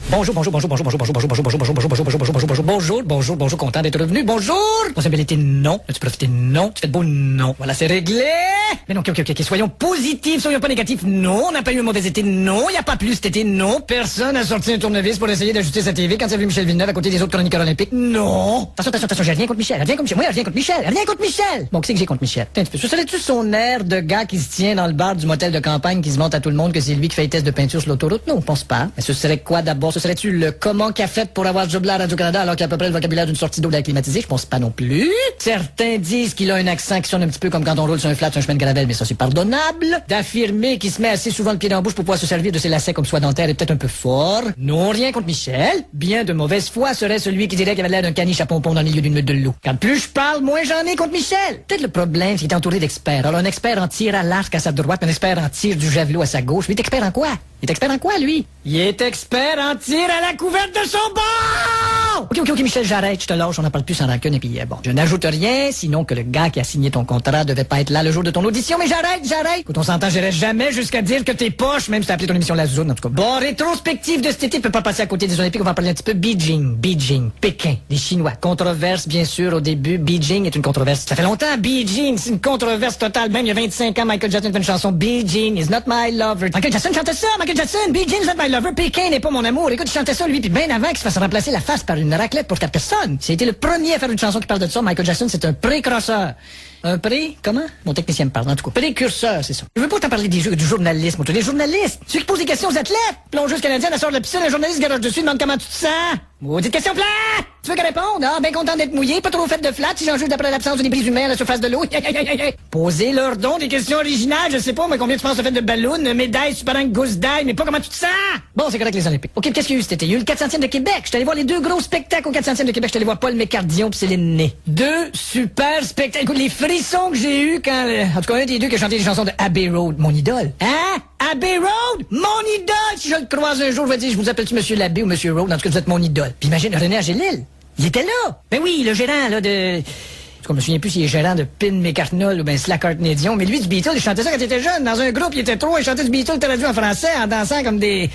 Bonjour, content d'être revenu. Bonjour. Possibilité non. As-tu profité non. Tu fais de beau non. Voilà, c'est réglé. Mais non, ok, soyons positifs, soyons pas négatifs. Non, on n'a pas eu un mauvais été. Non, il n'y a pas plus cet été. Non, personne n'a sorti un tournevis pour essayer d'ajuster sa TV quand il a vu Michel Villeneuve à côté des autres chroniqueurs olympiques. Non. Attention, j'ai rien contre Michel. Rien contre Michel. Bon, qui c'est que j'ai contre Michel? Tiens, ce serait-tu son air de gars qui se tient dans le bar du motel de campagne qui se montre à tout le monde que c'est lui qui fait les tests de peinture sur l'autoroute? Non, je pense pas. Mais ce serait quoi d'abord? Ce serait-tu le comment qu'a fait pour avoir ce job-là à Radio-Canada alors qu'il a à peu près le vocabulaire d'une sortie d'eau d'air climatisée? Je pense pas non plus. Certains disent qu'il a un accent qui sonne un petit peu comme quand on roule sur un flat sur un chemin de Caravelle, mais ça c'est pardonnable. D'affirmer qu'il se met assez souvent le pied dans la bouche pour pouvoir se servir de ses lacets comme soie dentaire est peut-être un peu fort. Non, rien contre Michel. Bien de mauvaise foi serait celui qui dirait qu'il avait l'air d'un caniche à pompon dans le milieu d'une meute de loup. Quand plus je parle, moins j'en ai contre Michel. Peut-être le problème, c'est qu'il est entouré d'experts. Alors un expert en tir à l'arc à sa droite, un expert en tir du javelot à sa gauche. Lui, il est expert en quoi? Il est expert en quoi, lui? Il est expert en tir à la couverte de son bord! Ok, Michel, j'arrête, je te lâche, on n'en parle plus sans rancune, et puis bon, je n'ajoute rien, sinon que le gars qui a signé ton contrat devait pas être là le jour de ton audition, mais j'arrête! Écoute, on s'entend, j'irai jamais jusqu'à dire que t'es poche, même si t'as appelé ton émission La Zone, en tout cas. Bon, rétrospective de cet été, peut pas passer à côté des Olympiques, on va en parler un petit peu. Beijing, Pékin, les Chinois. Controverse, bien sûr, au début. Beijing est une controverse. Ça fait longtemps, Beijing, c'est une controverse totale. Même il y a 25 ans, Michael Jackson fait une chanson, Beijing is not my lover. Michael Jackson chantait ça, Beijing is not my lover, Pékin n'est pas mon amour. Écoute, il chantait ça, lui, puis bien avant qu'il se fasse remplacer la face par une raclette pour 4 personnes. C'était le premier à faire une chanson qui parle de ça. Michael Jackson, c'est un précurseur. Un comment? Mon technicien me parle, en tout cas. Précurseur, c'est ça. Je veux pas t'en parler du journalisme. Les journalistes, ceux qui posent des questions aux athlètes. Plongeuse canadienne, elle sort de la piscine, un journaliste garage dessus, demande comment tu te sens. Maudite question plate! Tu veux qu'elle réponde? Ah, bien content d'être mouillé, pas trop fait de flat, si j'en juge d'après l'absence de débris humains à la surface de l'eau. Posez leur don des questions originales, je sais pas, mais combien tu penses de fait de ballon, médaille, super gousse d'ail, mais pas comment tu te sens? Bon, c'est correct les Olympiques. Ok, qu'est-ce qu'il y a eu cet été? Il y a eu le 400e de Québec. J'étais allé voir les 2 gros spectacles au 400e de Québec. J'étais allé voir Paul Mécardion pis Céline Ney. 2 super spectacles. Écoute, les frissons que j'ai eu quand, en tout cas, un des 2 qui a chanté des chansons de Abbey Road, mon idole. Hein? Abbey Road? Mon idole! Si je le croise un jour, je vais dire, je vous appelle-tu Monsieur Labbé ou Monsieur Road? En tout cas, vous êtes mon idole. Puis imagine, René Angélil. Il était là. Ben oui, le gérant, là, de... Je me souviens plus s'il est gérant de Pin McCartnell ou ben Slackheart Dion, mais lui, du Beatles, il chantait ça quand il était jeune. Dans un groupe, il était 3, il chantait du Beatles traduit en français en dansant comme des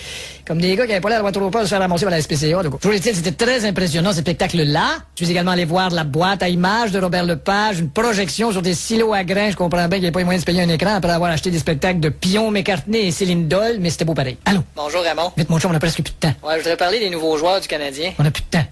gars qui avaient pas l'air d'avoir trop peur de se faire ramasser par la SPCA. Toujours est-il, c'était très impressionnant, ce spectacle-là. Je suis également allé voir la boîte à images de Robert Lepage, une projection sur des silos à grains. Je comprends bien qu'il n'y a pas eu moyen de se payer un écran après avoir acheté des spectacles de Pion, McCartney et Céline Doll, mais c'était beau pareil. Allô? Bonjour Raymond. Vite mon chum, on a presque plus de temps. Ouais, je voudrais parler des nouveaux joueurs du Canadien. On a plus de temps.